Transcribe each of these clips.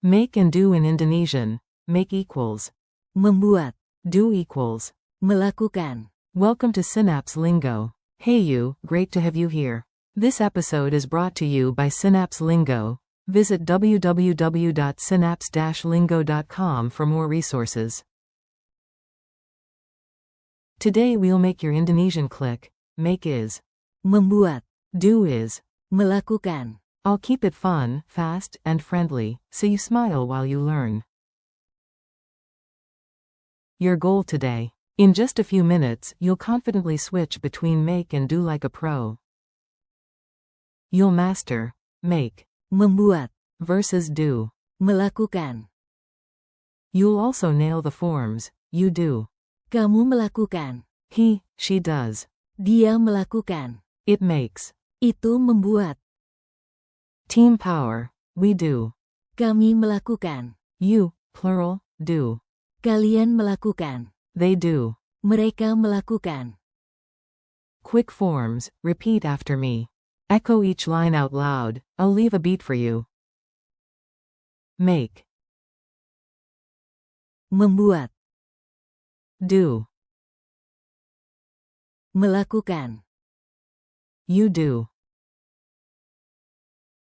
Make and do in Indonesian. Make equals. membuat, Do equals. melakukan. Welcome to Synapse Lingo. Hey you, great to have you here. This episode is brought to you by Synapse Lingo. Visit www.synapse-lingo.com for more resources. Today we'll make your Indonesian click. Make is. Membuat, Do is. melakukan. I'll keep it fun, fast, and friendly, so you smile while you learn. Your goal today. In just a few minutes, you'll confidently switch between make and do like a pro. You'll master make Membuat, versus do. melakukan. You'll also nail the forms. You do. Kamu melakukan. He, she does. Dia melakukan. It makes. Itu membuat. Team power. We do. Kami melakukan. You, plural, do. Kalian melakukan. They do. Mereka melakukan. Quick forms. Repeat after me. Echo each line out loud. I'll leave a beat for you. Make. Membuat. Do. Melakukan. You do.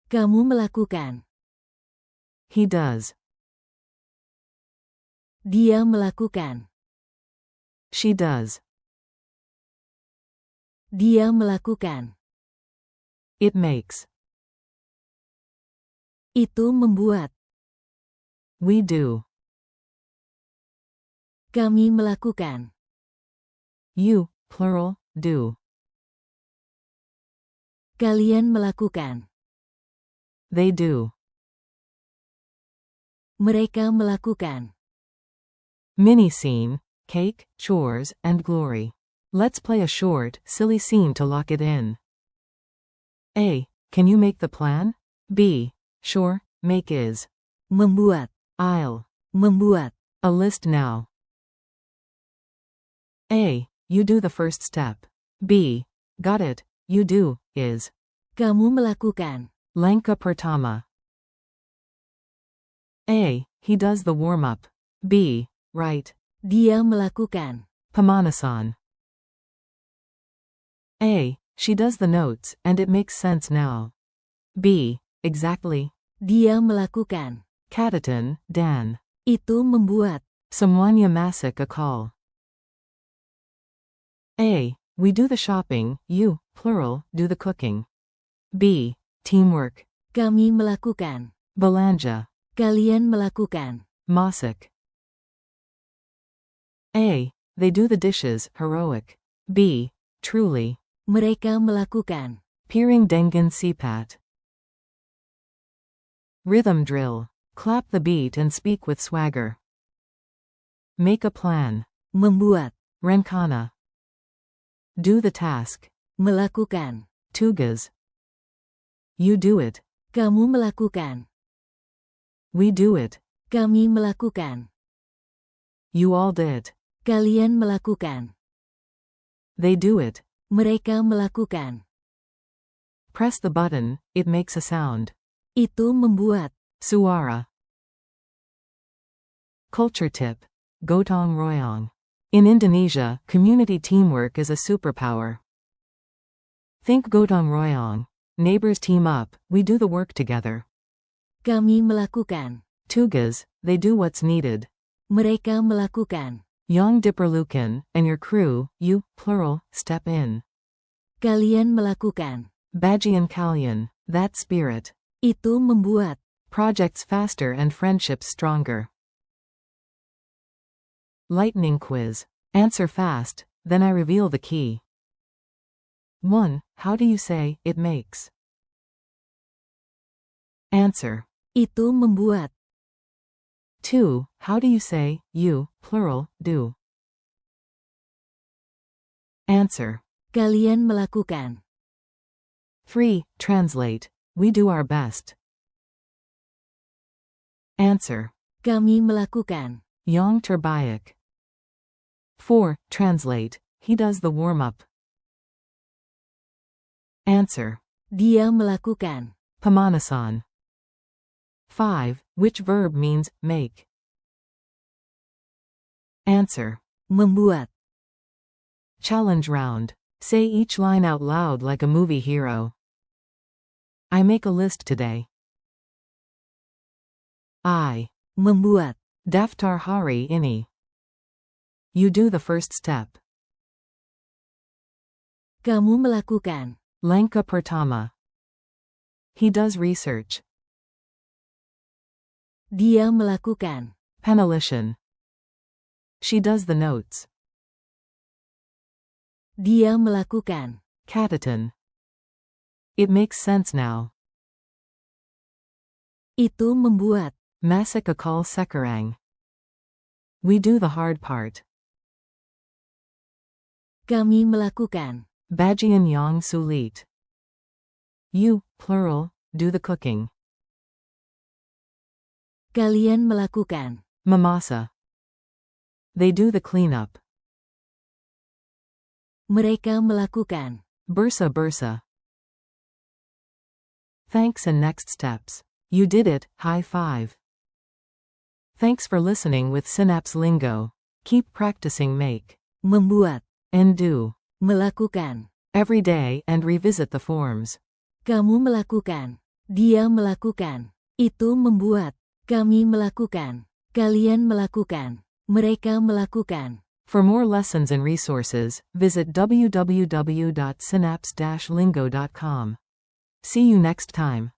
Kamu melakukan. He does. Dia melakukan. She does. Dia melakukan. It makes. Itu membuat. We do. Kami melakukan. You, plural, do. Kalian melakukan. They do. Mereka melakukan. Mini scene, cake, chores, and glory. Let's play a short, silly scene to lock it in. A. Can you make the plan? B. Sure, make is. Membuat. I'll. Membuat. A list now. A. You do the first step. B. Got it, you do, is. Kamu melakukan. Langkah pertama. A. He does the warm-up. B. Right. Dia melakukan. Pemanasan. A. She does the notes, and it makes sense now. B. Exactly. Dia melakukan. Catatan, Dan. Itu membuat. Semuanya masuk akal. A. We do the shopping, you, plural, do the cooking. B. Teamwork. Kami melakukan. Belanja. Kalian melakukan. Masak. A. They do the dishes, heroic. B. Truly. Mereka melakukan. Piring dengan sipat. Rhythm drill. Clap the beat and speak with swagger. Make a plan. Membuat. Rencana. Do the task. Melakukan. Tugas. You do it. Kamu melakukan. We do it. Kami melakukan. You all did. Kalian melakukan. They do it. Mereka melakukan. Press the button, it makes a sound. Itu membuat. Suara. Culture tip. Gotong royong. In Indonesia, community teamwork is a superpower. Think gotong royong. Neighbors team up, we do the work together. Kami melakukan. Tugas, they do what's needed. Mereka melakukan. Yang diperlukan, and your crew, you, plural, step in. Kalian melakukan. Bagian kalian, that spirit. Itu membuat. Projects faster and friendships stronger. Lightning quiz. Answer fast, then I reveal the key. 1. How do you say, it makes? Answer. Itu membuat. 2. How do you say, you, plural, do? Answer. Kalian melakukan. 3. Translate. We do our best. Answer. Kami melakukan. Yang terbaik. 4. Translate. He does the warm-up. Answer. Dia melakukan. Pemanasan. 5. Which verb means make? Answer. Membuat. Challenge round. Say each line out loud like a movie hero. I make a list today. I. Membuat. Daftar hari ini. You do the first step. Kamu melakukan. Langkah pertama. He does research. Dia melakukan. Penulisan. She does the notes. Dia melakukan. Catatan. It makes sense now. Itu membuat. Masak akal sekarang. We do the hard part. Kami melakukan. Bagian yang sulit. You, plural, do the cooking. Kalian melakukan. Mamasa. They do the cleanup. Mereka melakukan. Bursa. Thanks and next steps. You did it, Ch.5. Thanks for listening with Synapse Lingo. Keep practicing make, Membuat. and do, Melakukan. every day and revisit the forms. Kamu melakukan. Dia melakukan. Itu membuat. Kami melakukan. Kalian melakukan. Mereka melakukan. For more lessons and resources, visit www.synapse-lingo.com. See you next time.